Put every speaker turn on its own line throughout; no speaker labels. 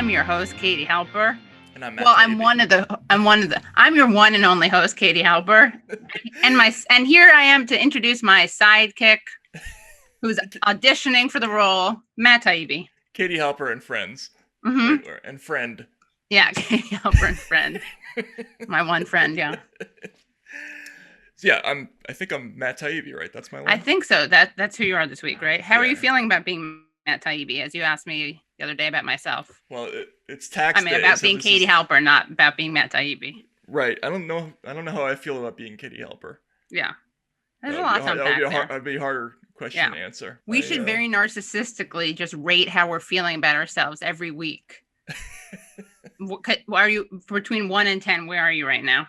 I'm your host, Katie Halper.
And I'm Matt
Well,
Taibbi.
I'm your one and only host, Katie Halper. And here I am to introduce my sidekick, who's auditioning for the role, Matt Taibbi.
Katie Halper and friends.
Mm-hmm.
And friend.
Yeah, Katie Halper and friend. My one friend, yeah.
Yeah, I think I'm Matt Taibbi, right? That's my line?
I think so. That's who you are this week, right? How are you feeling about being Matt Taibbi, as you asked me the other day about myself?
Well, it's tax day.
About being Katie Halper, not about being Matt Taibbi.
Right. I don't know how I feel about being Katie Halper.
Yeah. There's a lot to unpack there.
That'd be a harder question to answer.
We should very narcissistically just rate how we're feeling about ourselves every week. What are you, between 1 and 10, where are you right now?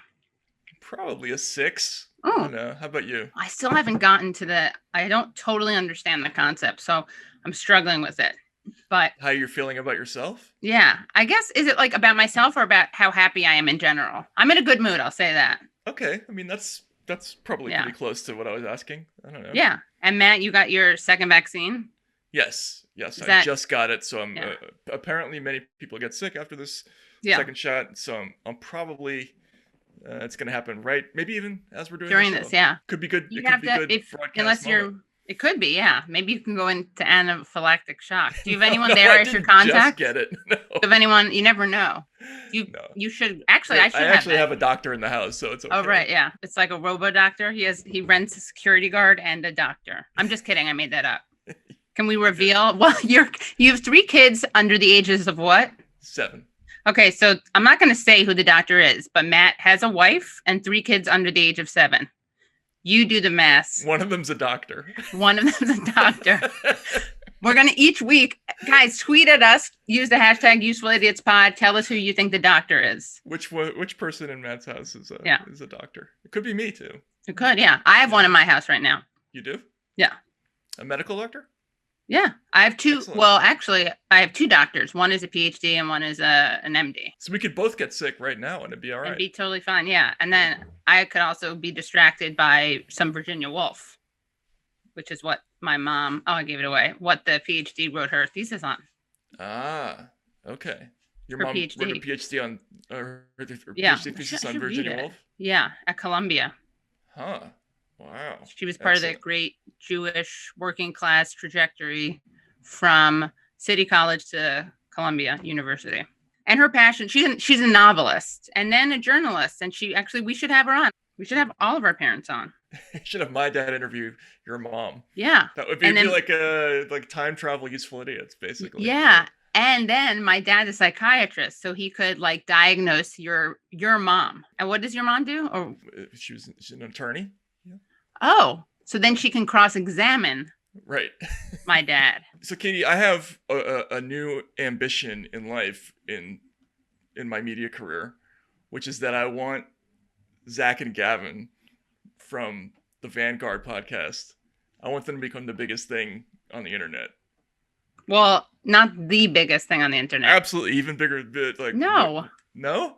Probably a 6.
Oh.
How about you?
I still haven't gotten to I don't totally understand the concept, so I'm struggling with it. But
how you're feeling about yourself?
Yeah. I guess, is it like about myself or about how happy I am in general? I'm in a good mood, I'll say that.
Okay. I mean, that's probably pretty close to what I was asking. I don't know.
Yeah. And Matt, you got your second vaccine?
Yes. I just got it. So I'm apparently many people get sick after this second shot. So I'm probably it's going to happen maybe even as we're doing
during this. Yeah.
Could be good.
It could be, yeah. Maybe you can go into anaphylactic shock. Do you have anyone there as your contact?
Just get it. No.
Do you have anyone? You never know. You should actually. I actually
have a doctor in the house, so it's okay.
Oh right, yeah. It's like a robo doctor. He rents a security guard and a doctor. I'm just kidding. I made that up. Can we reveal? Well, you have 3 kids under the ages of what?
7.
Okay, so I'm not going to say who the doctor is, but Matt has a wife and 3 kids under the age of 7. You do the math.
One of them's a doctor.
We're going to each week, guys, tweet at us, use the hashtag UsefulIdiotsPod. Tell us who you think the doctor is.
Which person in Matt's house is a doctor? It could be me too.
It could, yeah. I have one in my house right now.
You do?
Yeah.
A medical doctor?
Yeah. I have 2. Excellent. Well, actually, I have 2 doctors. One is a PhD and one is an MD.
So we could both get sick right now and it'd be all right.
It'd be totally fine, yeah. And then I could also be distracted by some Virginia Woolf, which is what my mom, I gave it away, what the PhD wrote her thesis on.
Ah, okay. Your
her
mom
PhD.
wrote a PhD on, her PhD thesis on Virginia Woolf?
Yeah, at Columbia.
Huh. Wow.
She was part of the great Jewish working class trajectory from City College to Columbia University. And her passion, she's a novelist and then a journalist. And we should have her on. We should have all of our parents on.
You should have my dad interview your mom.
Yeah.
That would be like time travel useful idiots, basically.
Yeah. And then my dad's a psychiatrist, so he could diagnose your mom. And what does your mom do? Or
she's an attorney. Yeah.
Oh, so then she can cross-examine.
Right.
My dad.
So Katie, I have a new ambition in life in my media career, which is that I want Zach and Gavin from the Vanguard podcast. I want them to become the biggest thing on the internet.
Well, not the biggest thing on the internet.
Absolutely, even bigger.
No.
No?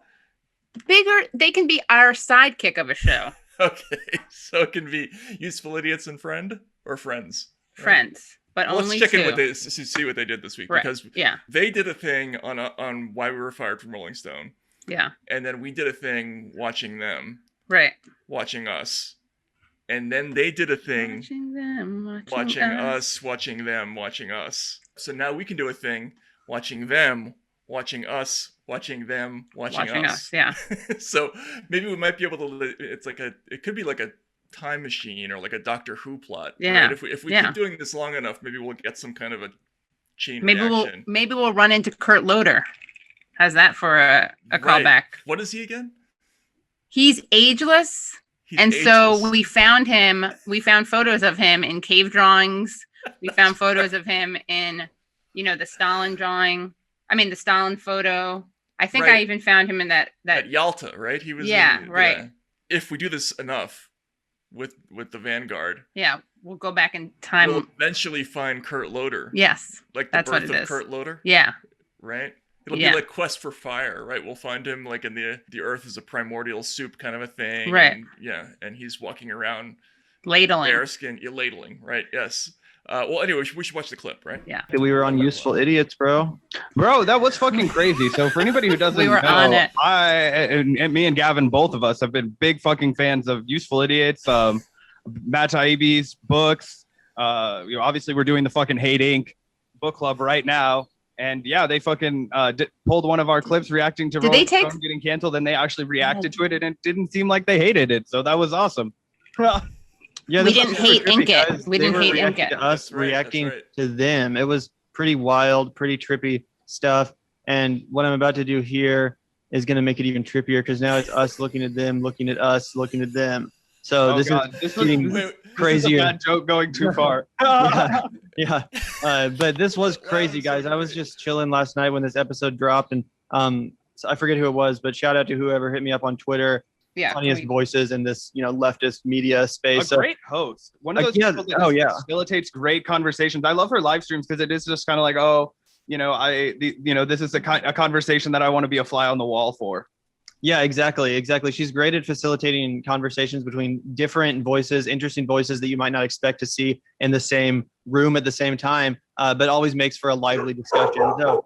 Bigger. They can be our sidekick of a show.
Okay, so it can be Useful Idiots and Friends.
Friends, but only
let's check
2.
in with see what they did this week,
right.
Because they did a thing on why we were fired from Rolling Stone.
Yeah,
and then we did a thing watching them,
right?
Watching us, and then they did a thing watching us, watching them, watching us. So now we can do a thing watching them, watching us, watching them, watching us.
Yeah.
So maybe we might be able to. It could be like a time machine or like a Doctor Who plot.
Yeah.
Right? If we keep doing this long enough, maybe we'll get some kind of a chain reaction.
Maybe we'll run into Kurt Loder. How's that for a callback?
What is he again?
He's ageless. So we found him. We found photos of him in cave drawings. We found photos of him in, the Stalin drawing. I mean, the Stalin photo. I think I even found him in that at
Yalta, right? He was.
Right.
Yeah. If we do this enough with the Vanguard.
Yeah, we'll go back in time.
We'll eventually find Kurt Loder.
Yes.
Like the birth of Kurt Loder.
Yeah.
Right? It'll be like Quest for Fire, right? We'll find him like in the earth is a primordial soup kind of a thing.
Right.
And, and he's walking around
ladling.
Bearskin, ladling, right? Yes. Well, anyway, we should watch the clip, right?
Yeah.
We were on Useful Idiots, bro. Bro, that was fucking crazy. So for anybody who doesn't
We were
know,
on it.
and me and Gavin, both of us, have been big fucking fans of Useful Idiots, Matt Taibbi's books. Obviously we're doing the fucking Hate Inc. book club right now. And yeah, they fucking pulled one of our clips reacting to Rolling Stone getting canceled, and they actually reacted to it, and it didn't seem like they hated it. So that was awesome.
Yeah, we didn't hate Ink it. We didn't hate Ink it.
Us reacting to them. It was pretty wild, pretty trippy stuff. And what I'm about to do here is going to make it even trippier, because now it's us looking at them, looking at us, looking at them. So this is getting crazier. This is a bad joke going too far. Yeah. But this was crazy, guys. I was just chilling last night when this episode dropped, and so I forget who it was, but shout out to whoever hit me up on Twitter. Yeah, funniest voices in this, leftist media space.
A great host. One of those people that facilitates great conversations. I love her live streams because it is just kind of like, this is a conversation that I want to be a fly on the wall for.
Yeah, exactly. She's great at facilitating conversations between different voices, interesting voices that you might not expect to see in the same room at the same time, but always makes for a lively discussion. So,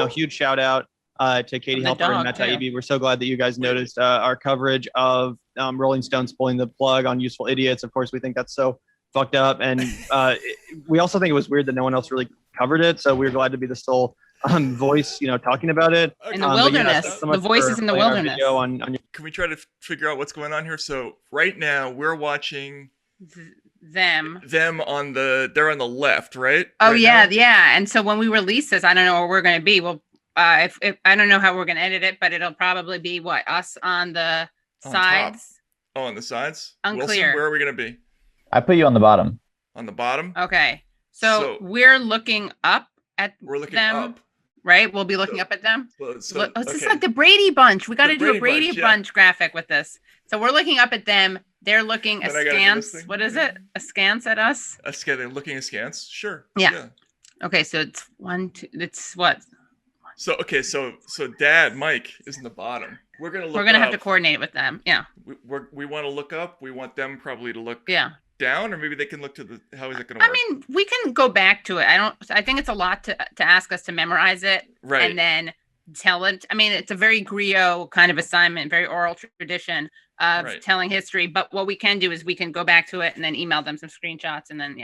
huge shout out to Katie Helper and Matt Taibbi. We're so glad that you guys noticed our coverage of Rolling Stone's pulling the plug on Useful Idiots. Of course, we think that's so fucked up. And we also think it was weird that no one else really covered it. So we're glad to be the sole voice, talking about it.
In the wilderness. The voices in the wilderness.
Can we try to figure out what's going on here? So right now we're watching
them
on they're on the left, right?
Oh,
right
yeah. Now? Yeah. And so when we release this, I don't know where we're going to be. Well, if I don't know how we're going to edit it, but it'll probably be us on the sides.
Top. On the sides?
Unclear.
Wilson, where are we going to be?
I put you on the bottom.
On the bottom?
Okay. So we're looking up at them.
Up.
Right? We'll be looking up at them.
This
is like the Brady Bunch. We got to do a Brady Bunch graphic with this. So we're looking up at them. They're looking askance. What is it? Askance at us?
They're looking askance? Sure.
Yeah. Okay, so it's 1, 2. It's what?
So Dad, Mike, is in the bottom. We're gonna
have to coordinate with them. Yeah.
We want to look up. We want them probably to look.
Yeah.
Down, or maybe they can look to the. How is it going to work?
I mean, we can go back to it. I think it's a lot to ask us to memorize it,
right?
And then tell it. I mean, it's a very griot kind of assignment, very oral tradition of telling history. But what we can do is we can go back to it and then email them some screenshots, and then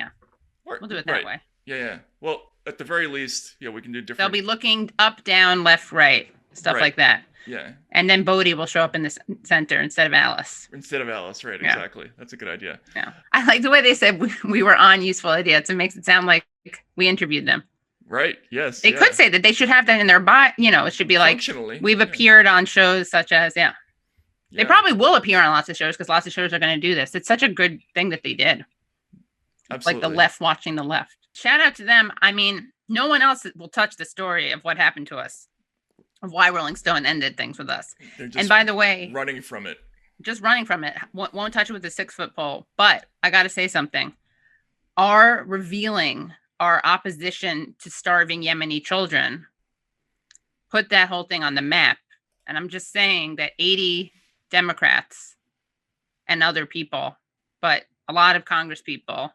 we'll do it that way.
Yeah. Well, at the very least, we can do different.
They'll be looking up, down, left, right, stuff like that.
Yeah.
And then Bodhi will show up in the center instead of Alice.
Right, exactly. That's a good idea.
Yeah. I like the way they said we were on Useful Idiots. It makes it sound like we interviewed them.
Right, yes.
They could say that. They should have that in their bio. It should be like, we've appeared on shows such as, They probably will appear on lots of shows because lots of shows are going to do this. It's such a good thing that they did.
Absolutely.
Like the left watching the left. Shout out to them. I mean, no one else will touch the story of what happened to us. Of why Rolling Stone ended things with us. And by the way,
running from it.
Won't touch it with a 6-foot pole. But I got to say something. Revealing our opposition to starving Yemeni children put that whole thing on the map. And I'm just saying that 80 Democrats and other people, but a lot of Congress people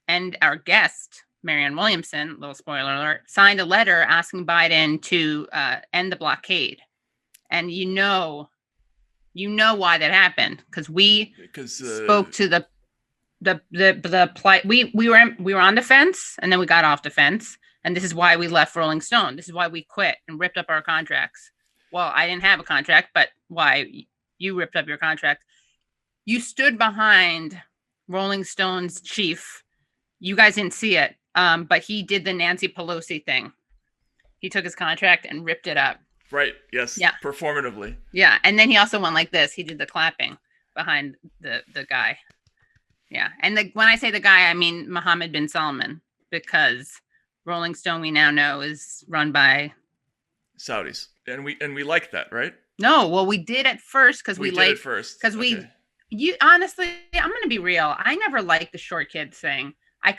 and our guest, Marianne Williamson, little spoiler alert, signed a letter asking Biden to end the blockade. And you know why that happened because we spoke to the plight. We were on the fence and then we got off the fence, and this is why we left Rolling Stone. This is why we quit and ripped up our contracts. Well, I didn't have a contract, but why you ripped up your contract? You stood behind Rolling Stone's chief. You guys didn't see it. But he did the Nancy Pelosi thing. He took his contract and ripped it up.
Right. Yes.
Yeah.
Performatively.
Yeah. And then he also went like this. He did the clapping behind the guy. Yeah. And when I say the guy, I mean Mohammed bin Salman, because Rolling Stone, we now know, is run by
Saudis. And we like that, right?
No. Well, we did at first because you honestly, I'm going to be real. I never liked the short kids thing. I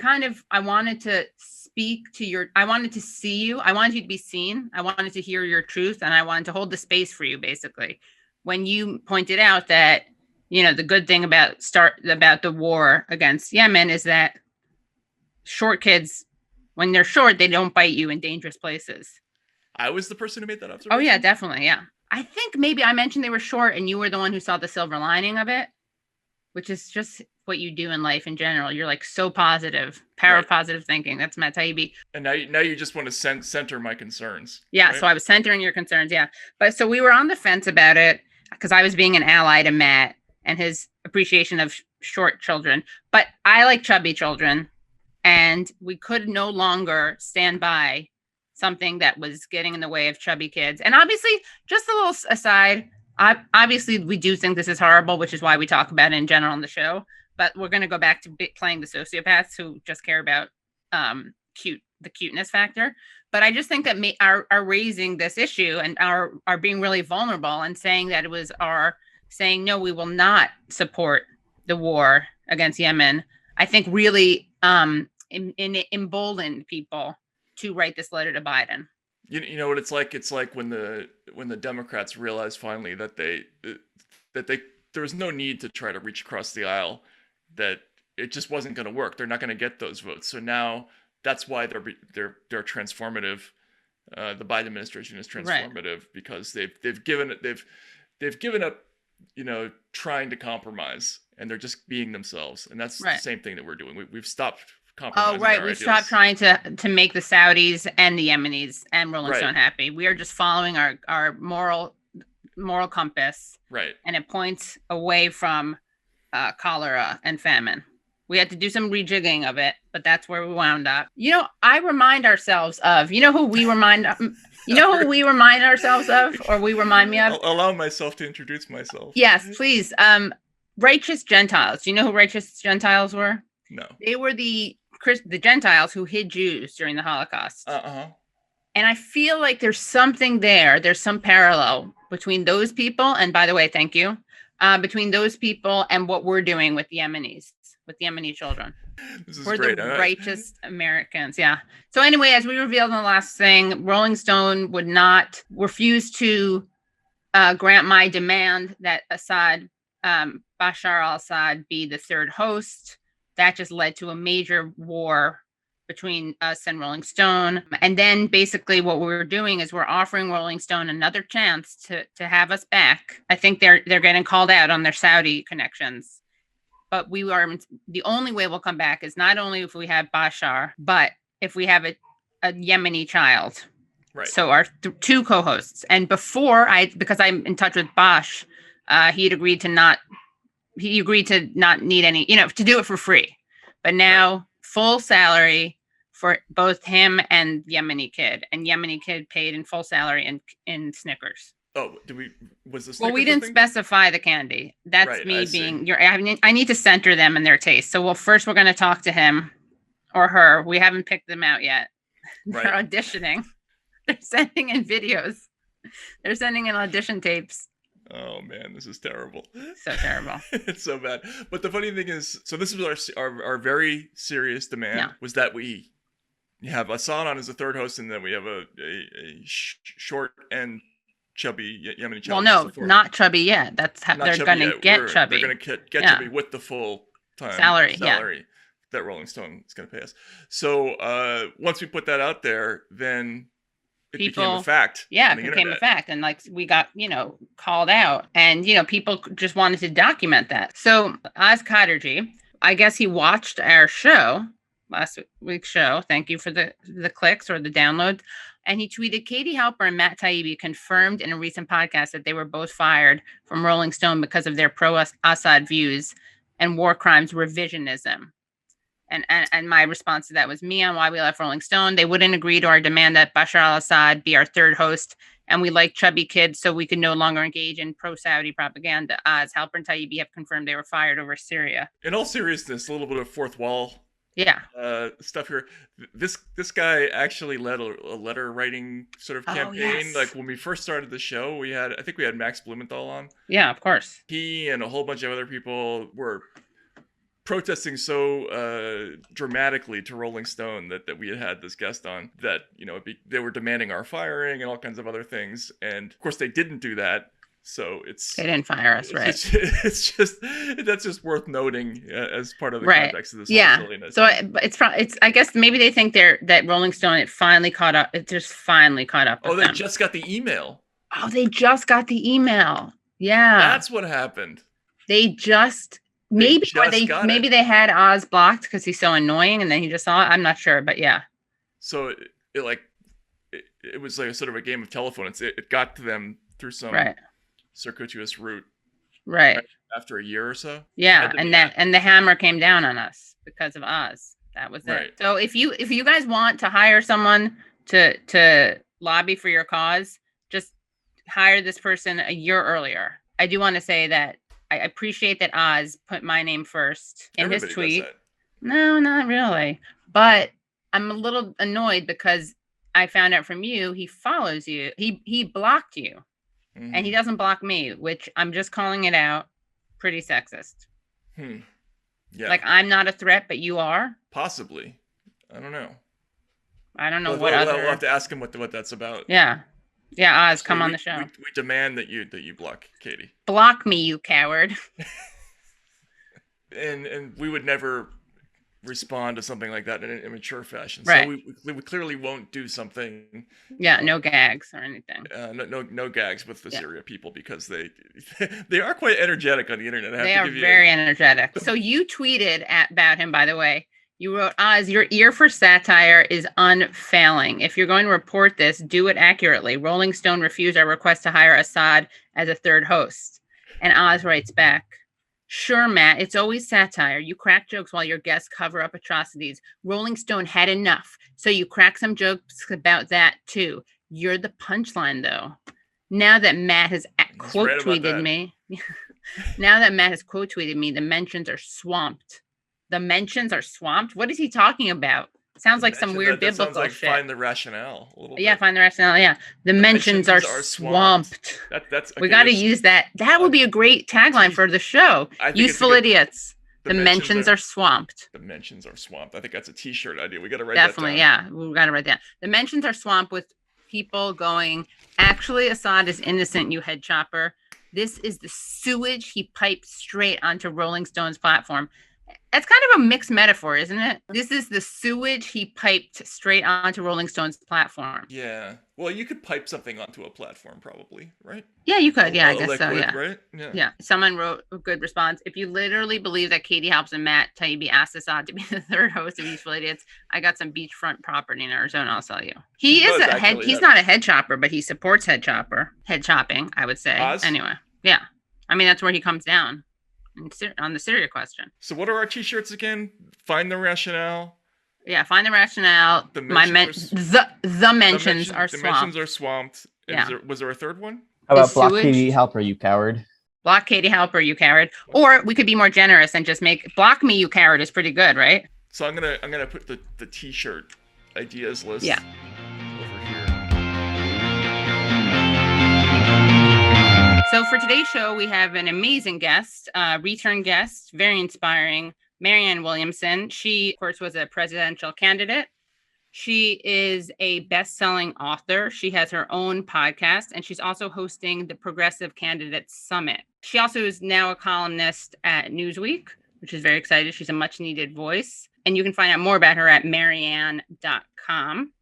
wanted to speak to I wanted to see you. I wanted you to be seen. I wanted to hear your truth. And I wanted to hold the space for you, basically. When you pointed out that, the good thing about the war against Yemen is that short kids, when they're short, they don't bite you in dangerous places.
I was the person who made that observation?
Oh, yeah, definitely, yeah. I think maybe I mentioned they were short and you were the one who saw the silver lining of it, which is just what you do in life in general. You're like so positive, power of positive thinking. That's Matt Taibbi.
And now you just want to center my concerns.
Yeah, right? So I was centering your concerns, yeah. But so we were on the fence about it because I was being an ally to Matt and his appreciation of short children. But I like chubby children, and we could no longer stand by something that was getting in the way of chubby kids. And obviously, just a little aside, obviously we do think this is horrible, which is why we talk about it in general on the show. But we're going to go back to playing the sociopaths who just care about the cuteness factor. But I just think that our raising this issue and our being really vulnerable and saying that it was saying, no, we will not support the war against Yemen, I think really emboldened people to write this letter to Biden.
You know what it's like? It's like when the Democrats realized finally that there was no need to try to reach across the aisle, that it just wasn't going to work. They're not going to get those votes. So now that's why they're transformative. The Biden administration is transformative because they've given up, trying to compromise, and they're just being themselves. And that's the same thing that we're doing. We've stopped compromising.
Oh, right. We've stopped trying to make the Saudis and the Yemenis and Rolling Stone happy. We are just following our moral compass.
Right.
And it points away from cholera and famine. We had to do some rejigging of it, but that's where we wound up. I remind ourselves of, who we remind ourselves of, or we remind me of?
I'll allow myself to introduce myself.
Yes, please. Righteous Gentiles. Do you know who righteous Gentiles were?
No.
They were the Gentiles who hid Jews during the Holocaust.
Uh-huh.
And I feel like there's something there. There's some parallel between those people. And by the way, thank you. Between those people and what we're doing with the Yemenis, with the Yemeni children. We're great. The righteous Americans. Yeah. So anyway, as we revealed in the last thing, Rolling Stone would not refuse to grant my demand that Bashar al-Assad be the third host. That just led to a major war between us and Rolling Stone. And then basically what we're doing is we're offering Rolling Stone another chance to have us back. I think they're getting called out on their Saudi connections. But the only way we'll come back is not only if we have Bashar, but if we have a Yemeni child.
Right.
So our two co-hosts. And because I'm in touch with Bosch, he agreed to not need any, to do it for free. But now full salary for both him and Yemeni kid. And Yemeni kid paid in full salary in Snickers.
Oh, was the Snickers?
Well, we didn't specify the candy. That's me being I need to center them in their taste. So we're going to talk to him or her. We haven't picked them out yet. They're auditioning. They're sending in videos. They're sending in audition tapes.
Oh man, this is terrible.
So terrible.
It's so bad. But the funny thing is, so this is our very serious demand was that we have Assad on as the third host, and then we have a short and chubby Yemeni child.
Well, no, not chubby yet. That's how they're going to get chubby.
They're going to get chubby with the full time
salary
that Rolling Stone is going to pay us. So once we put that out there, then it became a fact.
Yeah, it became a fact. And we got, called out, and, people just wanted to document that. So Oz Cotterjee, I guess he watched our show, last week's show. Thank you for the clicks or the downloads. And he tweeted, Katie Halper and Matt Taibbi confirmed in a recent podcast that they were both fired from Rolling Stone because of their pro-Assad views and war crimes revisionism. And my response to that was me on why we left Rolling Stone. They wouldn't agree to our demand that Bashar al-Assad be our third host, and we like chubby kids, so we could no longer engage in pro-Saudi propaganda. As Halper and Taibbi have confirmed they were fired over Syria.
In all seriousness, a little bit of fourth wall stuff here. This guy actually led a letter writing sort of campaign.
Yes.
Like when we first started the show, I think we had Max Blumenthal on.
Yeah, of course.
He and a whole bunch of other people were protesting so dramatically to Rolling Stone that we had this guest on that they were demanding our firing and all kinds of other things. And of course they didn't do that. So
they didn't fire us, right?
It's just that's just worth noting as part of the context of this whole silliness.
So it's I guess maybe they think that Rolling Stone it finally caught up. It just finally caught up.
Oh, they just got the email.
Oh, they just got the email. Yeah,
that's what happened.
They maybe they had Oz blocked because he's so annoying, and then he just saw it. I'm not sure, but yeah.
So it was like a sort of a game of telephone. It got to them through some circuitous route.
Right.
After a year or so.
Yeah, and the hammer came down on us because of Oz. That was it. So if you guys want to hire someone to lobby for your cause, just hire this person a year earlier. I do want to say that I appreciate that Oz put my name first in his tweet. No, not really. But I'm a little annoyed because I found out from you he follows you. He blocked you. Mm-hmm. And he doesn't block me, which I'm just calling it out. Pretty sexist. Yeah. Like I'm not a threat, but you are?
Possibly. I don't know.
We'll
have to ask him what that's about.
Yeah. Yeah, Oz, come on the show.
We demand that you block Katie.
Block me, you coward.
and we would never respond to something like that in an immature fashion.
Right.
So we clearly won't do something.
Yeah, no gags or anything.
No gags with the Syria people because they are quite energetic on the internet.
They are very energetic. So you tweeted about him, by the way. You wrote, Oz, your ear for satire is unfailing. If you're going to report this, do it accurately. Rolling Stone refused our request to hire Assad as a third host. And Oz writes back, sure, Matt, it's always satire. You crack jokes while your guests cover up atrocities. Rolling Stone had enough, so you crack some jokes about that too. You're the punchline, though. Now that Matt has quote tweeted me, the mentions are swamped. The mentions are swamped? What is he talking about? Sounds like some weird biblical
sounds like
shit.
Find the rationale a little bit.
Yeah, find the rationale. Yeah. The mentions are swamped.
That's
we got to use that. That would be a great tagline for the show. Useful idiots. The mentions are swamped.
The mentions are swamped. I think that's a t-shirt idea. We got to write
Definitely,
that down.
Yeah. We got to write that. The mentions are swamped with people going, actually, Assad is innocent, you head chopper. This is the sewage he piped straight onto Rolling Stone's platform. That's kind of a mixed metaphor, isn't it? This is the sewage he piped straight onto Rolling Stone's platform.
Yeah. Well, you could pipe something onto a platform, probably, right?
Yeah, you could. Yeah, I guess so. Yeah.
Right?
Yeah. Someone wrote a good response. If you literally believe that Katie Helps and Matt Taibbi asked Assad to be the third host of Useful Idiots, I got some beachfront property in Arizona, I'll sell you. He's not a head chopper, but he supports head chopping, I would say.
Oz?
Anyway. Yeah. I mean, that's where he comes down. On the Syria question.
So what are our t-shirts again? Find the rationale.
Yeah, find the rationale. The mentions are swamped.
The mentions are swamped.
Yeah.
Was there a third one?
How about block Katie Helper, you coward?
Block Katie Helper, you coward. Or we could be more generous and just make block me, you coward is pretty good, right?
So I'm gonna put the t-shirt ideas list.
Yeah. So for today's show, we have an amazing guest, return guest, very inspiring, Marianne Williamson. She, of course, was a presidential candidate. She is a best-selling author. She has her own podcast, and she's also hosting the Progressive Candidate Summit. She also is now a columnist at Newsweek, which is very exciting. She's a much-needed voice. And you can find out more about her at marianne.com.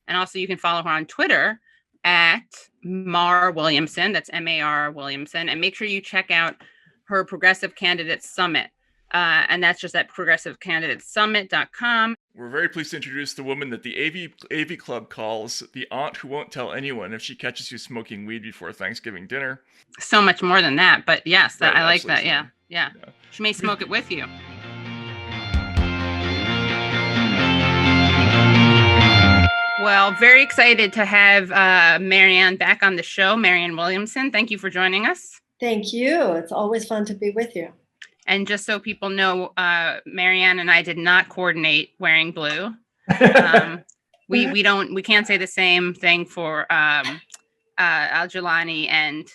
And also you can follow her on Twitter at Mar Williamson. That's MAR Williamson. And make sure you check out her Progressive Candidate Summit. And that's just at progressivecandidatesummit.com.
We're very pleased to introduce the woman that the AV Club calls the aunt who won't tell anyone if she catches you smoking weed before Thanksgiving dinner.
So much more than that, but yes,
right,
I like that. Yeah. She may smoke it with you. Well, very excited to have Marianne back on the show. Marianne Williamson, thank you for joining us.
Thank you. It's always fun to be with you.
And just so people know, Marianne and I did not coordinate wearing blue. We can't say the same thing for Al-Jilani and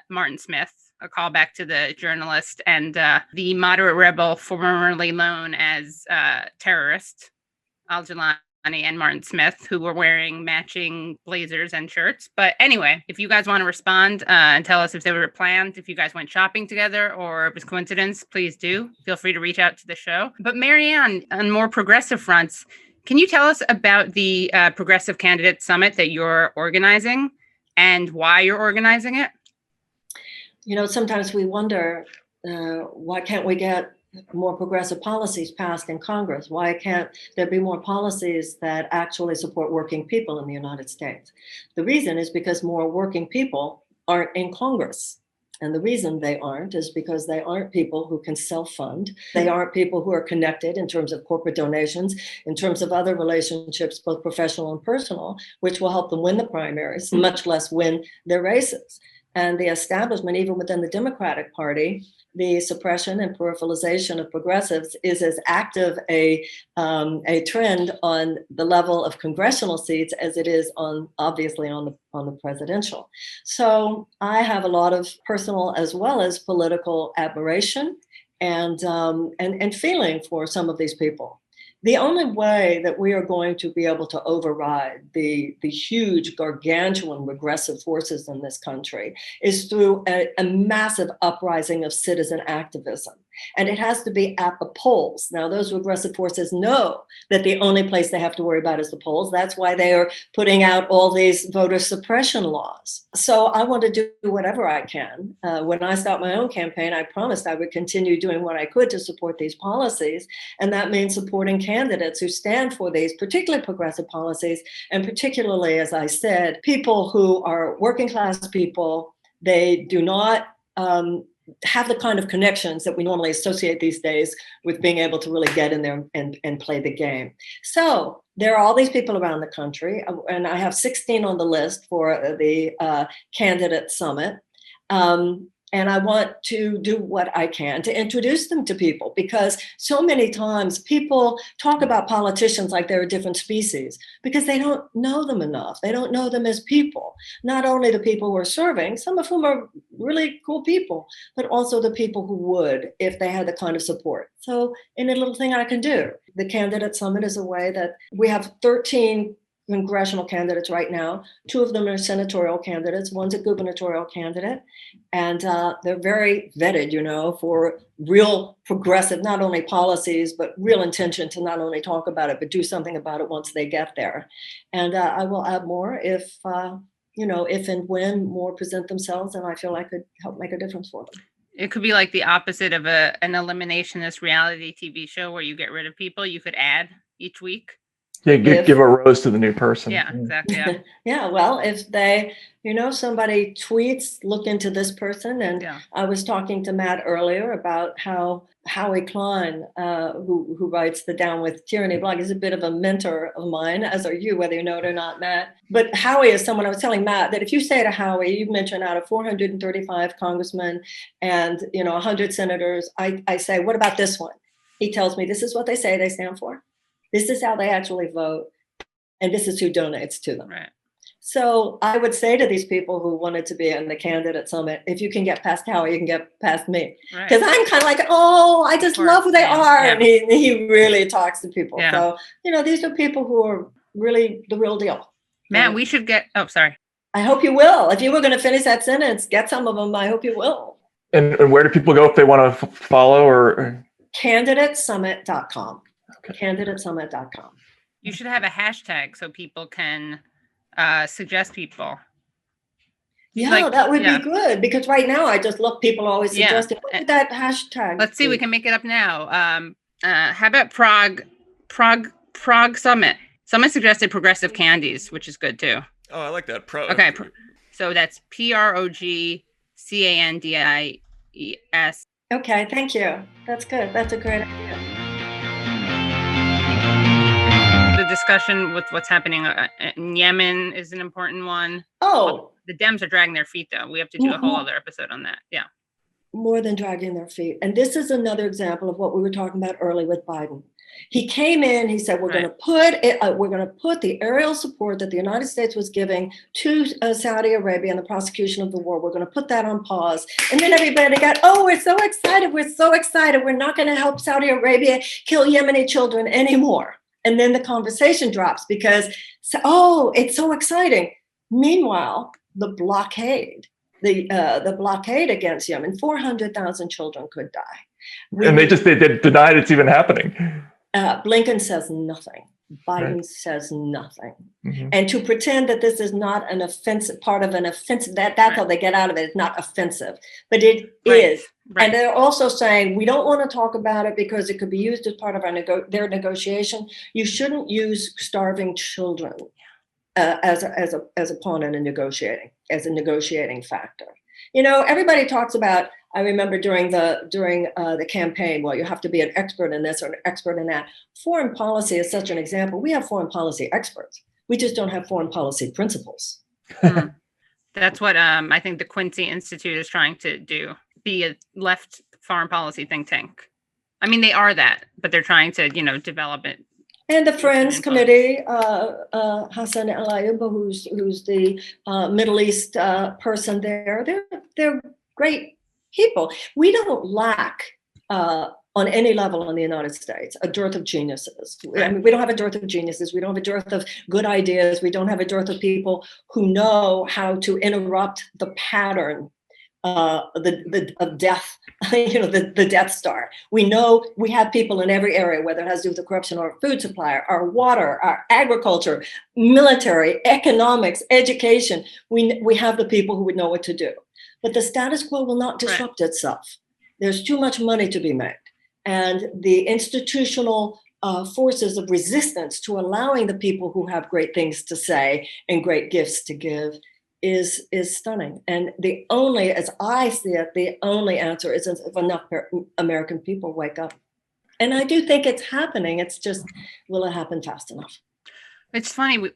Martin Smith. A callback to the journalist and the moderate rebel formerly known as terrorist Al-Jilani and Martin Smith, who were wearing matching blazers and shirts. But anyway, if you guys want to respond and tell us if they were planned, if you guys went shopping together or it was coincidence, please do. Feel free to reach out to the show. But Marianne, on more progressive fronts, can you tell us about the Progressive Candidate Summit that you're organizing and why you're organizing it?
Sometimes we wonder, why can't we get more progressive policies passed in Congress? Why can't there be more policies that actually support working people in the United States? The reason is because more working people aren't in Congress. And the reason they aren't is because they aren't people who can self-fund. They aren't people who are connected in terms of corporate donations, in terms of other relationships, both professional and personal, which will help them win the primaries, much less win their races. And the establishment, even within the Democratic Party, the suppression and peripheralization of progressives is as active a trend on the level of congressional seats as it is obviously on the presidential. So I have a lot of personal as well as political admiration and feeling for some of these people. The only way that we are going to be able to override the huge, gargantuan regressive forces in this country is through a massive uprising of citizen activism. And it has to be at the polls. Now, those regressive forces know that the only place they have to worry about is the polls. That's why they are putting out all these voter suppression laws. So I want to do whatever I can. When I start my own campaign, I promised I would continue doing what I could to support these policies. And that means supporting candidates who stand for these particularly progressive policies, and particularly, as I said, people who are working class people. They do not have the kind of connections that we normally associate these days with being able to really get in there and play the game. So there are all these people around the country, and I have 16 on the list for the candidate summit. And I want to do what I can to introduce them to people, because so many times people talk about politicians like they're a different species because they don't know them enough. They don't know them as people, not only the people who are serving, some of whom are really cool people, but also the people who would if they had the kind of support. So any little thing I can do. The Candidate Summit is a way that we have 13 congressional candidates right now. 2 of them are senatorial candidates. One's a gubernatorial candidate. And they're very vetted, for real progressive, not only policies, but real intention to not only talk about it, but do something about it once they get there. And I will add more if and when more present themselves, and I feel I could help make a difference for them.
It could be like the opposite of an eliminationist reality TV show where you get rid of people. You could add each week.
Yeah, give a rose to the new person.
Yeah, exactly. Yeah.
Yeah, well, if they, somebody tweets, look into this person. And I was talking to Matt earlier about how Howie Klein, who writes the Down with Tyranny blog, is a bit of a mentor of mine, as are you, whether you know it or not, Matt. But Howie is someone, I was telling Matt that if you say to Howie, you've mentioned out of 435 congressmen and, 100 senators, I say, what about this one? He tells me, this is what they say they stand for. This is how they actually vote, and this is who donates to them.
Right.
So I would say to these people who wanted to be in the candidate summit, if you can get past Howie, you can get past me. Because I'm kind of like, I just love who they are. Yeah. And he really talks to people. Yeah. So, these are people who are really the real deal.
Man, we should get, sorry.
I hope you will. If you were going to finish that sentence, get some of them. I hope you will.
And where do people go if they want to follow or?
Candidatesummit.com. Candidatesummit.com.
You should have a hashtag so people can suggest people.
Yeah, that would be good, because right now I just look, people always suggesting that hashtag.
Let's see, we can make it up now. How about Prague Summit? Someone suggested progressive candies, which is good too.
Oh, I like that.
Okay, so that's PROGCANDIES.
Okay, thank you. That's good. That's a great idea.
The discussion with what's happening in Yemen is an important one.
Oh,
the Dems are dragging their feet, though. We have to do a whole other episode on that. Yeah.
More than dragging their feet. And this is another example of what we were talking about earlier with Biden. He came in, he said, we're going to put the aerial support that the United States was giving to Saudi Arabia in the prosecution of the war. We're going to put that on pause. And then everybody got, we're so excited. We're so excited. We're not going to help Saudi Arabia kill Yemeni children anymore. And then the conversation drops because, oh, it's so exciting. Meanwhile, the blockade against Yemen, 400,000 children could die.
And they denied it's even happening.
Blinken says nothing. Biden says nothing. Mm-hmm. And to pretend that this is not an offensive part of an offensive, that's how they get out of it. It's not offensive, but it is. Right. And they're also saying, we don't want to talk about it because it could be used as part of their negotiation. You shouldn't use starving children as a pawn in as a negotiating factor. You know, everybody talks about, I remember during the campaign, well, you have to be an expert in this or an expert in that. Foreign policy is such an example. We have foreign policy experts. We just don't have foreign policy principles.
That's what I think the Quincy Institute is trying to do, be a left foreign policy think tank. I mean, they are that, but they're trying to, develop it.
And the Friends Committee, Hassan El Ayuba, who's the Middle East person there, they're great people. We don't lack on any level in the United States a dearth of geniuses. I mean, we don't have a dearth of geniuses. We don't have a dearth of good ideas. We don't have a dearth of people who know how to interrupt the pattern of death, the Death Star. We know we have people in every area, whether it has to do with the corruption or food supply, our water, our agriculture, military, economics, education. We have the people who would know what to do. But the status quo will not disrupt itself. There's too much money to be made. And the institutional forces of resistance to allowing the people who have great things to say and great gifts to give is stunning. And the only, as I see it, the only answer is if enough American people wake up. And I do think it's happening. It's just, will it happen fast enough?
It's funny,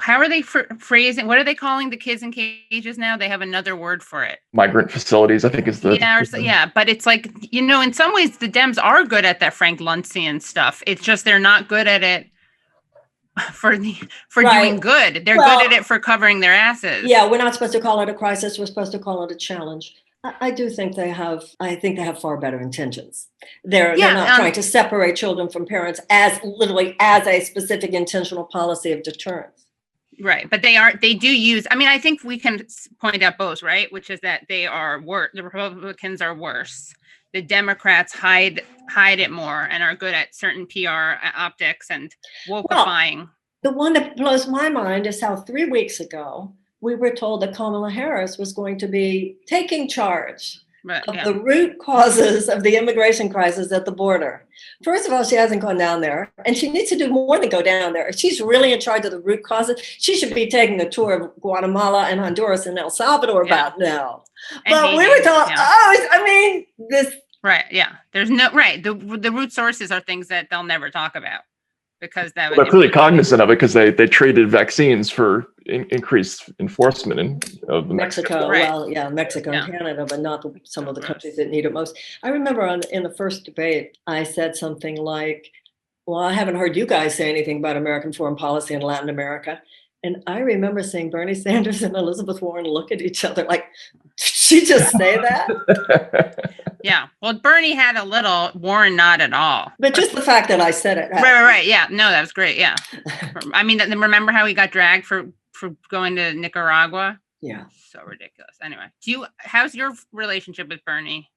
how are they phrasing? What are they calling the kids in cages now? They have another word for it.
Migrant facilities, I think is the...
Yeah, but it's like, in some ways the Dems are good at that Frank Luntzian stuff. It's just they're not good at it for doing good. They're good at it for covering their asses.
Yeah, we're not supposed to call it a crisis. We're supposed to call it a challenge. I do think they have far better intentions. They're not trying to separate children from parents as a specific intentional policy of deterrence.
Right. But they do use, I think we can point out both, right? Which is that they are worse. The Republicans are worse. The Democrats hide it more and are good at certain PR optics and wokeifying. Well,
the one that blows my mind is how 3 weeks ago, we were told that Kamala Harris was going to be taking charge of the root causes of the immigration crisis at the border. First of all, she hasn't gone down there, and she needs to do more than go down there. If she's really in charge of the root causes, she should be taking a tour of Guatemala and Honduras and El Salvador about now. But we were told, this.
Right, yeah. There's no, the root sources are things that they'll never talk about. Because that
they're clearly cognizant of it because they traded vaccines for increased enforcement of
Mexico. Well, yeah, Mexico and Canada, but not some of the countries that need it most. I remember in the first debate, I said something like, well, I haven't heard you guys say anything about American foreign policy in Latin America. And I remember seeing Bernie Sanders and Elizabeth Warren look at each other like, did she just say that?
Yeah. Well, Bernie had a little, Warren not at all.
But just the fact that I said it.
Right. Yeah. No, that was great. Yeah. Remember how he got dragged for going to Nicaragua?
Yeah.
So ridiculous. Anyway, how's your relationship with Bernie?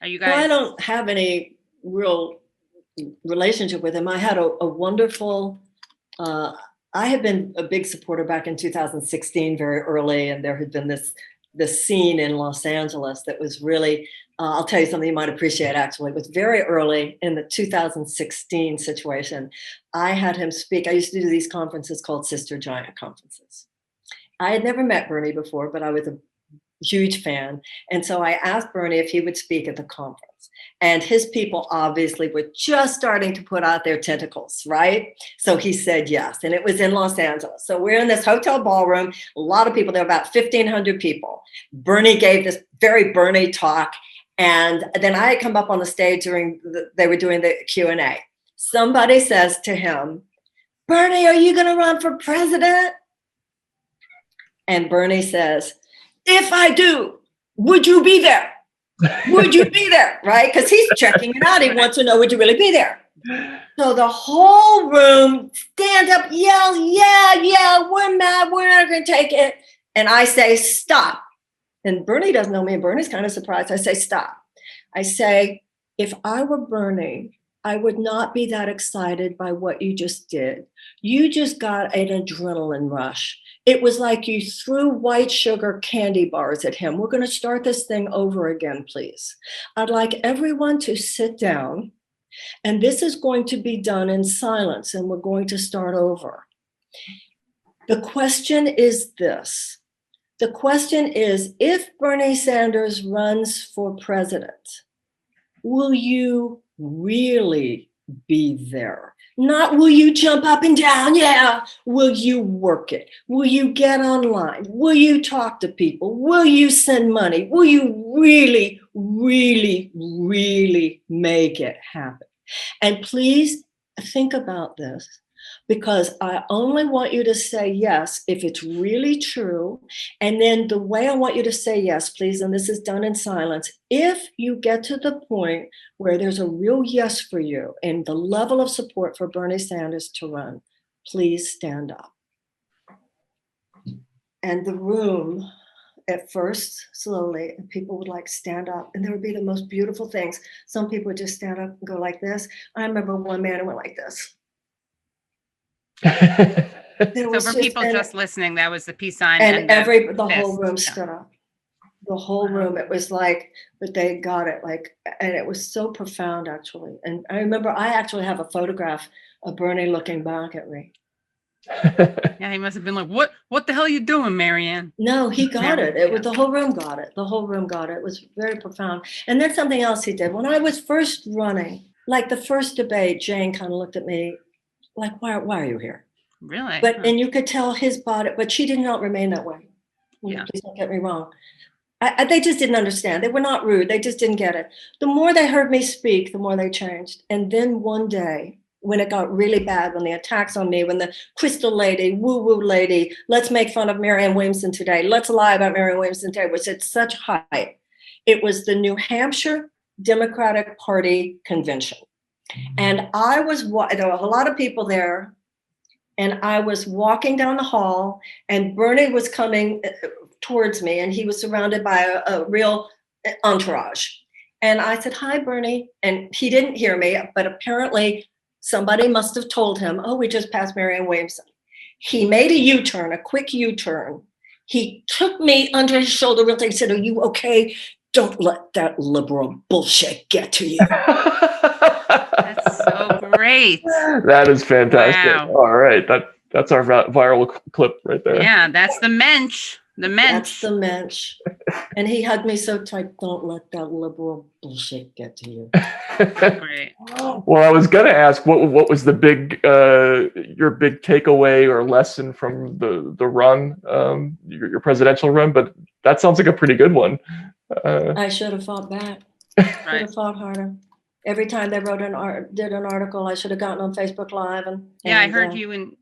Are you guys?
Well, I don't have any real relationship with him. I had a wonderful, I had been a big supporter back in 2016, very early, and there had been this scene in Los Angeles that was really, I'll tell you something you might appreciate actually. It was very early in the 2016 situation. I had him speak. I used to do these conferences called Sister Giant conferences. I had never met Bernie before, but I was a huge fan. And so I asked Bernie if he would speak at the conference. And his people obviously were just starting to put out their tentacles, right? So he said yes. And it was in Los Angeles. So we're in this hotel ballroom, a lot of people, there were about 1,500 people. Bernie gave this very Bernie talk. And then I had come up on the stage they were doing the Q&A. Somebody says to him, Bernie, are you going to run for president? And Bernie says, if I do, would you be there? Would you be there? Right? Because he's checking it out. He wants to know, would you really be there? So the whole room stand up, yell, yeah, we're mad, we're not going to take it. And I say, stop. And Bernie doesn't know me. Bernie's kind of surprised. I say, stop. I say, if I were Bernie, I would not be that excited by what you just did. You just got an adrenaline rush. It was like you threw white sugar candy bars at him. We're going to start this thing over again, please. I'd like everyone to sit down, and this is going to be done in silence, and we're going to start over. The question is this. The question is, if Bernie Sanders runs for president, will you really be there? Not will you jump up and down? Yeah. Will you work it? Will you get online? Will you talk to people? Will you send money? Will you really, really, really make it happen? And please think about this, because I only want you to say yes if it's really true. And then the way I want you to say yes, please, and this is done in silence, if you get to the point where there's a real yes for you and the level of support for Bernie Sanders to run, please stand up. And the room, at first, slowly, and people would like stand up, and there would be the most beautiful things. Some people would just stand up and go like this. I remember one man who went like this.
So for people just listening, that was the peace sign,
and the whole room stood up. The whole room, it was like, but they got it, like, and it was so profound, actually. And I remember I actually have a photograph of Bernie looking back at me.
Yeah, he must have been like, what the hell are you doing, Marianne?
No, he got it. It was the whole room got it. The whole room got it. It was very profound. And then something else he did. When I was first running, like the first debate, Jane kind of looked at me like, why are you here?
Really?
But and you could tell his body, but she did not remain that way.
Yeah.
Please don't get me wrong. They just didn't understand. They were not rude. They just didn't get it. The more they heard me speak, the more they changed. And then one day, when it got really bad, when the attacks on me, when the crystal lady, woo-woo lady, let's make fun of Marianne Williamson today, let's lie about Marianne Williamson today, was at such height. It was the New Hampshire Democratic Party convention. And there were a lot of people there, and I was walking down the hall, and Bernie was coming towards me, and he was surrounded by a real entourage. And I said, hi, Bernie. And he didn't hear me, but apparently somebody must have told him, oh, we just passed Marianne Williamson. He made a U-turn, a quick U-turn. He took me under his shoulder real tight. He said, are you okay? Don't let that liberal bullshit get to you.
That's so great.
That is fantastic.
Wow.
All right. That's our viral clip right there.
Yeah, that's the mensch. The mensch.
That's the mensch. And he hugged me so tight, don't let that liberal bullshit get to you.
Great.
Well, I was going to ask, what was the your big takeaway or lesson from the run, your presidential run? But that sounds like a pretty good one.
I should have fought back.
Right.
Should have fought harder. Every time they did an article, I should have gotten on Facebook Live.
I heard you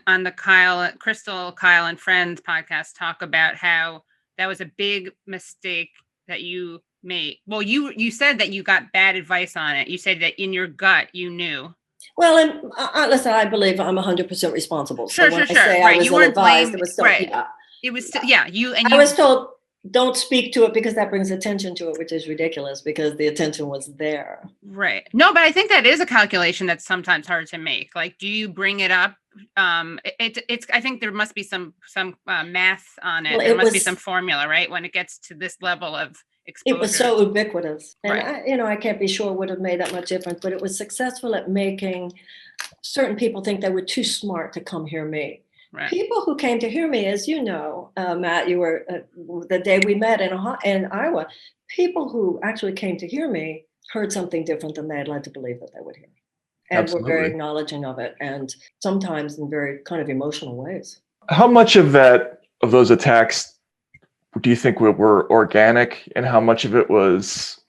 on the Crystal, Kyle and Friends podcast talk about how that was a big mistake that you made. Well, you said that you got bad advice on it. You said that in your gut you knew.
Well, and listen, I believe I'm 100% responsible.
Sure.
I say I was
you weren't
ill-advised,
blamed.
it was still,
Right.
Yeah.
It was still, yeah.
I was told, don't speak to it because that brings attention to it, which is ridiculous because the attention was there.
Right. No, but I think that is a calculation that's sometimes hard to make. Like, do you bring it up? It's. I think there must be some math on it. Well, there must be some formula, right? When it gets to this level of exposure.
It was so ubiquitous, and
right.
I can't be sure it would have made that much difference, but it was successful at making certain people think they were too smart to come hear me. Right. People who came to hear me, as you know, Matt, you were the day we met in Iowa, people who actually came to hear me heard something different than they had led to believe that they would hear. And
Absolutely.
were very acknowledging of it, and sometimes in very kind of emotional ways.
How much of those attacks do you think were organic, and how much of it was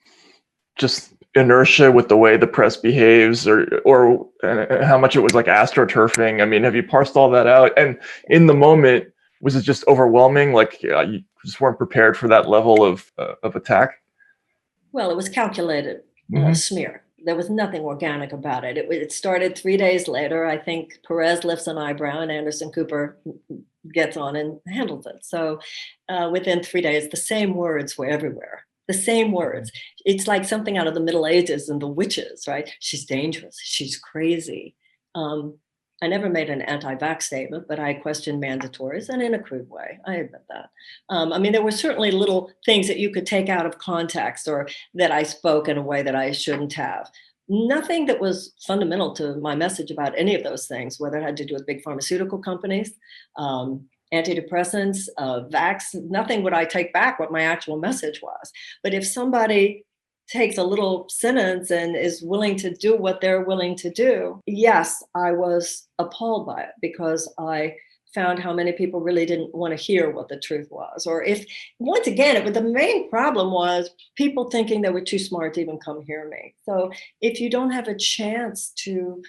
just inertia with the way the press behaves, or how much it was like astroturfing? I mean, have you parsed all that out? And in the moment, was it just overwhelming? Like you just weren't prepared for that level of attack?
Well, it was calculated smear. There was nothing organic about it. It started 3 days later. I think Perez lifts an eyebrow and Anderson Cooper gets on and handles it. So within 3 days, the same words were everywhere. The same words. It's like something out of the Middle Ages and the witches, right? She's dangerous. She's crazy. I never made an anti-vax statement, but I questioned mandatories, and in a crude way. I admit that. I mean, there were certainly little things that you could take out of context or that I spoke in a way that I shouldn't have. Nothing that was fundamental to my message about any of those things, whether it had to do with big pharmaceutical companies, antidepressants, vax, nothing would I take back what my actual message was. But if somebody takes a little sentence and is willing to do what they're willing to do, yes, I was appalled by it because I found how many people really didn't want to hear what the truth was. Or if, once again, the main problem was people thinking they were too smart to even come hear me. So if you don't have a chance to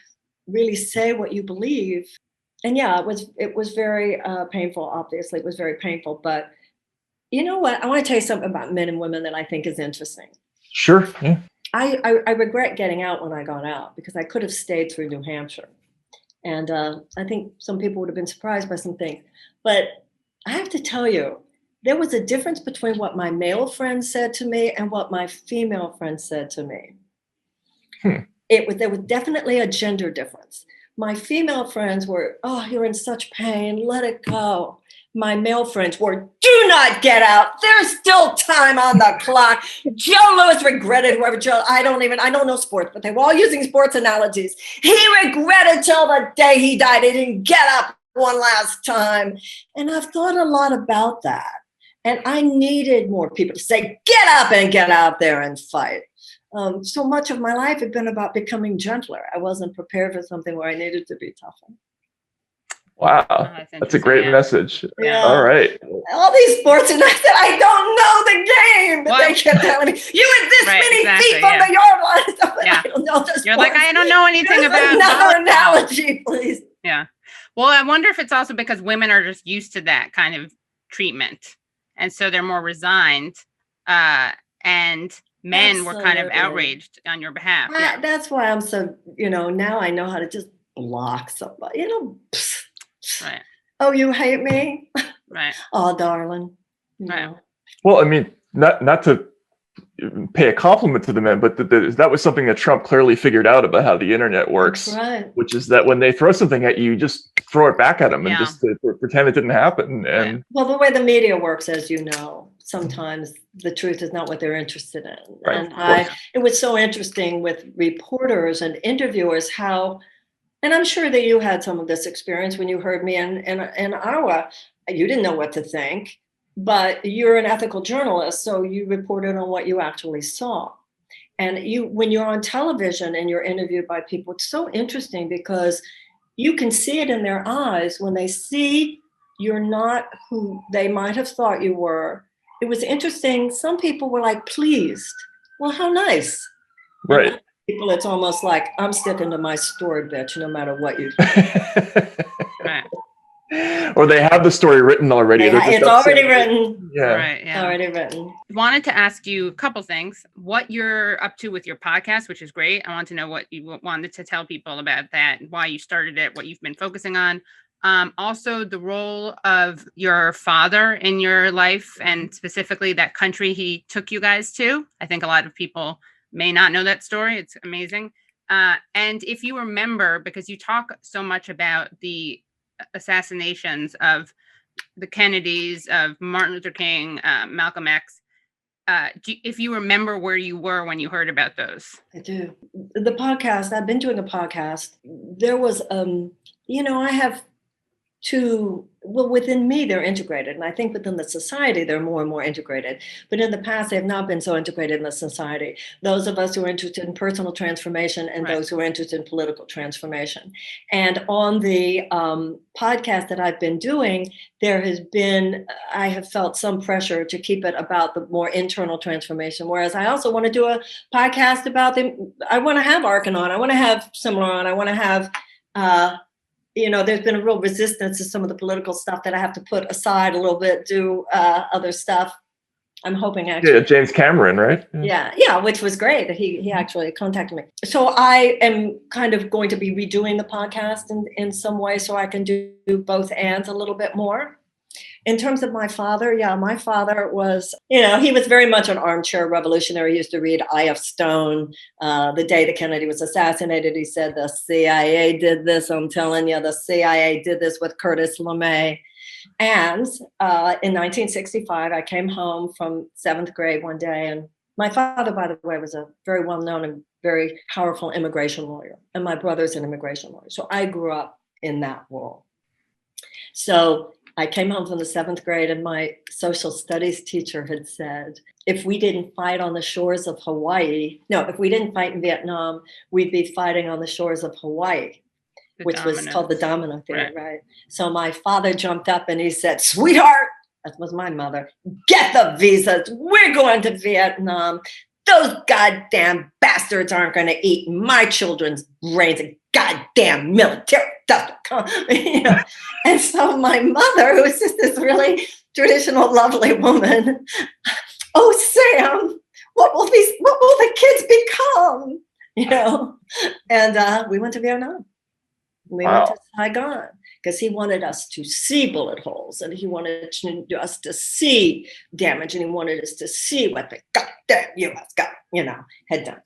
really say what you believe, and yeah, it was very painful, obviously, it was very painful. But you know what? I want to tell you something about men and women that I think is interesting.
Sure. Yeah.
I regret getting out when I got out because I could have stayed through New Hampshire. And I think some people would have been surprised by some things. But I have to tell you, there was a difference between what my male friends said to me and what my female friends said to me. There was definitely a gender difference. My female friends were, oh, you're in such pain, let it go. My male friends were, do not get out. There's still time on the clock. Joe Louis regretted I don't know sports, but they were all using sports analogies. He regretted till the day he died. He didn't get up one last time. And I've thought a lot about that. And I needed more people to say, get up and get out there and fight. So much of my life had been about becoming gentler. I wasn't prepared for something where I needed to be tougher.
Wow, that's a great message.
Yeah.
All right.
All these sports, and I said, I don't know the game. But they kept telling me, you were this many feet from the yard line. I don't know the
You're like, I don't know anything about
another analogy, please.
Yeah. Well, I wonder if it's also because women are just used to that kind of treatment. And so they're more resigned. And men were kind of outraged on your behalf.
That's why I'm so, now I know how to just block somebody,
Right.
Oh, you hate me?
Right.
Oh, darling.
Right.
Well, I mean, not to pay a compliment to the men, but that was something that Trump clearly figured out about how the internet works,
right.
Which is that when they throw something at you, just throw it back at them and just pretend it didn't happen. And
well, the way the media works, as you know, sometimes the truth is not what they're interested in.
Right.
And it was so interesting with reporters and interviewers how. And I'm sure that you had some of this experience when you heard me in Iowa. You didn't know what to think, but you're an ethical journalist, so you reported on what you actually saw. And when you're on television and you're interviewed by people, it's so interesting because you can see it in their eyes when they see you're not who they might have thought you were. It was interesting. Some people were like pleased. Well, how nice.
Right.
People, it's almost like I'm sticking to my story, bitch, no matter what you do.
Right.
Or they have the story written already.
It's already written.
Yeah.
Right. Yeah.
Already written.
Wanted to ask you a couple things. What you're up to with your podcast, which is great. I want to know what you wanted to tell people about that, why you started it, what you've been focusing on. Also, the role of your father in your life and specifically that country he took you guys to. I think a lot of people may not know that story. It's amazing. And if you remember, because you talk so much about the assassinations of the Kennedys, of Martin Luther King, Malcolm X, if you remember where you were when you heard about those.
I do. The podcast, I've been doing a podcast. There was, I have within me, they're integrated. And I think within the society, they're more and more integrated. But in the past, they have not been so integrated in the society. Those of us who are interested in personal transformation and those who are interested in political transformation. And on the podcast that I've been doing, I have felt some pressure to keep it about the more internal transformation. Whereas I also want to do a podcast about I want to have Arkin on. I want to have Similar on. I want to have, there's been a real resistance to some of the political stuff that I have to put aside a little bit, do other stuff. I'm hoping actually.
Yeah, James Cameron, right?
Yeah, which was great. He actually contacted me. So I am kind of going to be redoing the podcast in some way so I can do both and a little bit more. In terms of my father, my father was, he was very much an armchair revolutionary. He used to read Eye of Stone. The day that Kennedy was assassinated, he said, the CIA did this. I'm telling you, the CIA did this with Curtis LeMay. And in 1965, I came home from 7th grade one day. And my father, by the way, was a very well-known and very powerful immigration lawyer. And my brother's an immigration lawyer. So I grew up in that world. So I came home from the 7th grade and my social studies teacher had said, if we didn't fight on the shores of if we didn't fight in Vietnam, we'd be fighting on the shores of Hawaii. Which was called the Domino Theory, right? So my father jumped up and he said, sweetheart, that was my mother, get the visas. We're going to Vietnam. Those goddamn bastards aren't going to eat my children's brains. And goddamn military stuff. And so my mother, who was just this really traditional, lovely woman, oh, Sam, what will the kids become? And we went to Vietnam. We went to Saigon because he wanted us to see bullet holes and he wanted us to see damage and he wanted us to see what the goddamn U.S. had done.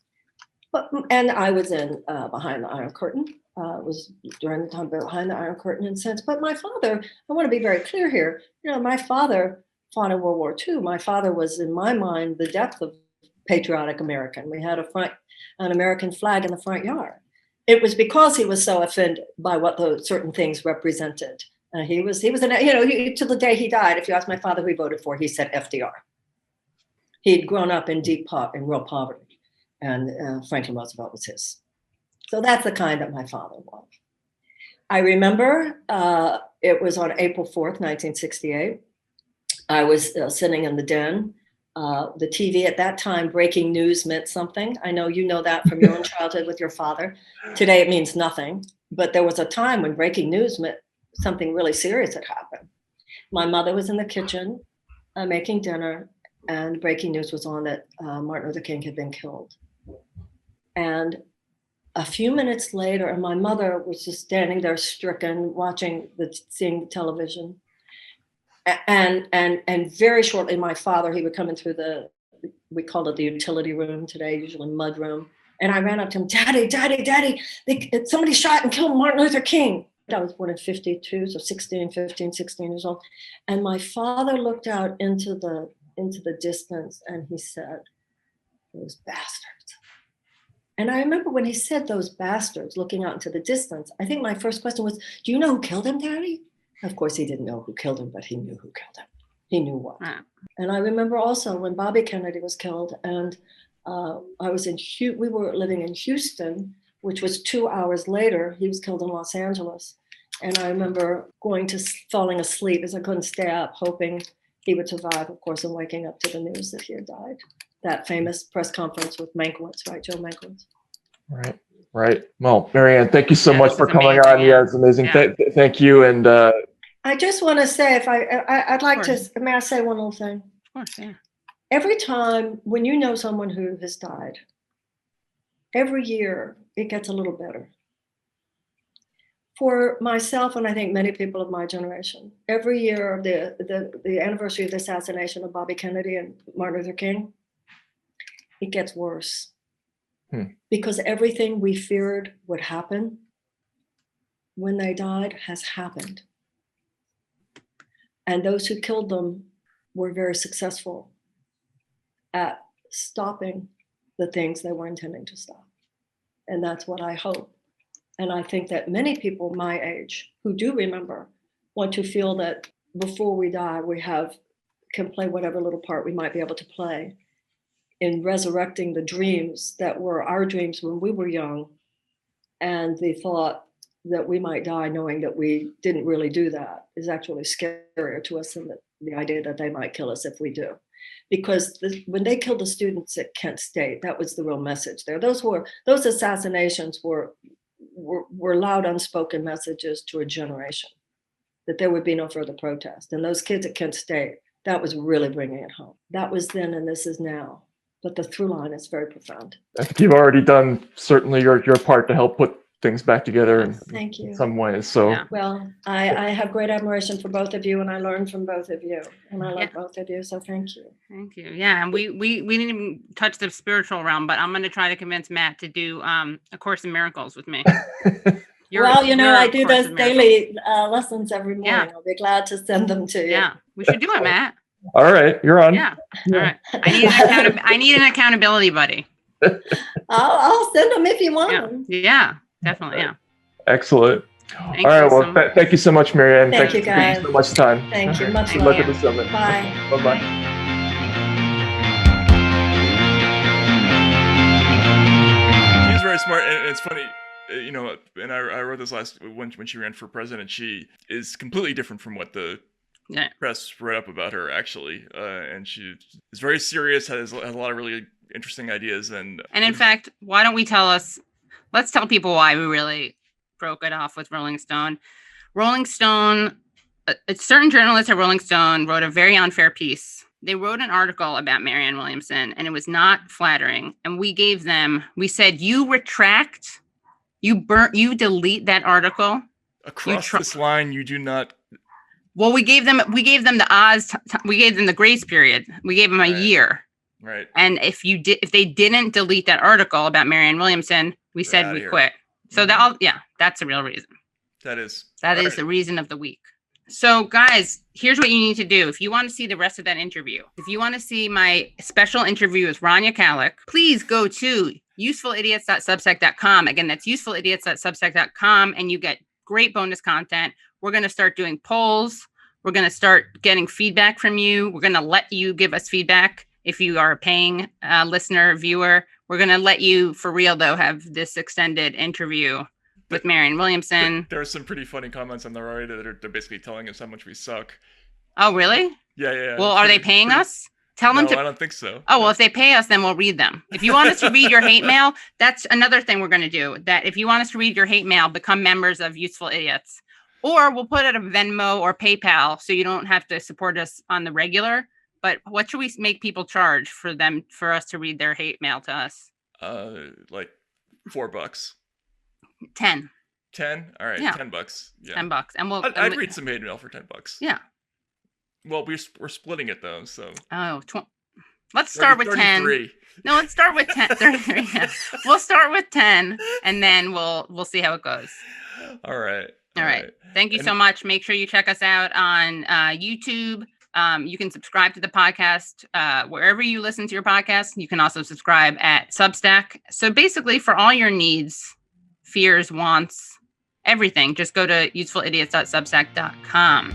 And I was in Behind the Iron Curtain. Was during the time Behind the Iron Curtain in sense. But my father, I want to be very clear here. My father fought in World War II. My father was, in my mind, the depth of patriotic American. We had an American flag in the front yard. It was because he was so offended by what those certain things represented. He was to the day he died, if you ask my father who he voted for, he said FDR. He'd grown up in real poverty, and Franklin Roosevelt was his. So that's the kind that my father was. I remember it was on April 4th, 1968. I was sitting in the den. The TV at that time, breaking news meant something. I know you know that from your own childhood with your father. Today it means nothing, but there was a time when breaking news meant something really serious had happened. My mother was in the kitchen making dinner, and breaking news was on that Martin Luther King had been killed. And a few minutes later, and my mother was just standing there stricken, seeing the television. And very shortly, my father, he would come in through we called it the utility room today, usually mud room. And I ran up to him, Daddy, somebody shot and killed Martin Luther King. I was born in 52, so 16 years old. And my father looked out into the distance and he said, those bastards. And I remember when he said those bastards, looking out into the distance, I think my first question was, do you know who killed him, Daddy? Of course, he didn't know who killed him, but he knew who killed him. He knew what. Wow. And I remember also when Bobby Kennedy was killed, and we were living in Houston, which was 2 hours later. He was killed in Los Angeles. And I remember falling asleep as I couldn't stay up, hoping he would survive, of course, and waking up to the news that he had died. That famous press conference with Mankiewicz, right? Joe Mankiewicz.
Right. Well, Marianne, thank you so much for coming on. Yeah, it's amazing. Yeah. Thank you. And
I just want to say, I'd like to, may I say one little thing?
Of course, yeah.
Every time when you know someone who has died, every year it gets a little better. For myself, and I think many people of my generation, every year the anniversary of the assassination of Bobby Kennedy and Martin Luther King, it gets worse. Because everything we feared would happen when they died has happened. And those who killed them were very successful at stopping the things they were intending to stop. And that's what I hope. And I think that many people my age who do remember want to feel that before we die, we can play whatever little part we might be able to play in resurrecting the dreams that were our dreams when we were young, and the thought that we might die knowing that we didn't really do that is actually scarier to us than the idea that they might kill us if we do. Because when they killed the students at Kent State, that was the real message there. Those assassinations were loud, unspoken messages to a generation that there would be no further protest. And those kids at Kent State That was really bringing it home. That was then and this is now. But the through line is very profound.
I think you've already done certainly your part to help put things back together in some ways. So
well, I have great admiration for both of you, and I learned from both of you, and I love both of you. So thank you.
Thank you. Yeah, and we didn't even touch the spiritual realm, but I'm going to try to convince Matt to do A Course in Miracles with me.
I do those daily lessons every morning. Yeah. I'll be glad to send them to you.
Yeah, we should do it, Matt.
All right, you're on.
Yeah. All right. I need an accountability buddy.
I'll send them if you want them.
Yeah, definitely. Yeah.
Excellent. All right. Well, thank you so much, Marianne.
Thank you, guys.
So much time.
Thank you. Much
good luck at the summit.
Bye.
Bye-bye.
She's very smart, and it's funny. And I wrote this when she ran for president. She is completely different from what the press wrote up about her, actually, and she is very serious. Has a lot of really interesting ideas, and
in fact, why don't we let's tell people why we really broke it off with Rolling Stone. Rolling Stone, a certain journalist at Rolling Stone wrote a very unfair piece. They wrote an article about Marianne Williamson, and it was not flattering. And we said, you retract, you delete that article.
Across this line, you do not.
Well, we gave them the grace period. We gave them a year.
Right.
And if they didn't delete that article about Marianne Williamson, we said we quit. So that's the real reason.
That is
the reason of the week. So guys, here's what you need to do. If you want to see the rest of that interview, if you want to see my special interview with Rania Kalik, please go to usefulidiots.substack.com. Again, that's usefulidiots.substack.com, and you get great bonus content. We're going to start doing polls. We're going to start getting feedback from you. We're going to let you give us feedback. If you are a paying listener, viewer, we're going to let you, for real though, have this extended interview with Marianne Williamson.
There are some pretty funny comments on the right that are basically telling us how much we suck.
Oh, really?
Yeah.
Well, are they paying us? Tell them to.
I don't think so.
Oh, well, if they pay us, then we'll read them. If you want us to read your hate mail, that's another thing we're going to do. That if you want us to read your hate mail, become members of Useful Idiots. Or we'll put it a Venmo or PayPal so you don't have to support us on the regular. But what should we make people charge for us to read their hate mail to us?
Like $4.
10.
10? All right,
yeah.
$10. Yeah.
$10. And
I'd read some hate mail for $10.
Yeah.
Well, we're splitting it though, so.
Oh, let's start with 10. No, let's start with 10. 33. Yeah. We'll start with 10, and then we'll see how it goes.
All right.
All right. Thank you so much. Make sure you check us out on YouTube. You can subscribe to the podcast wherever you listen to your podcast. You can also subscribe at Substack. So basically, for all your needs, fears, wants, everything, just go to usefulidiots.substack.com.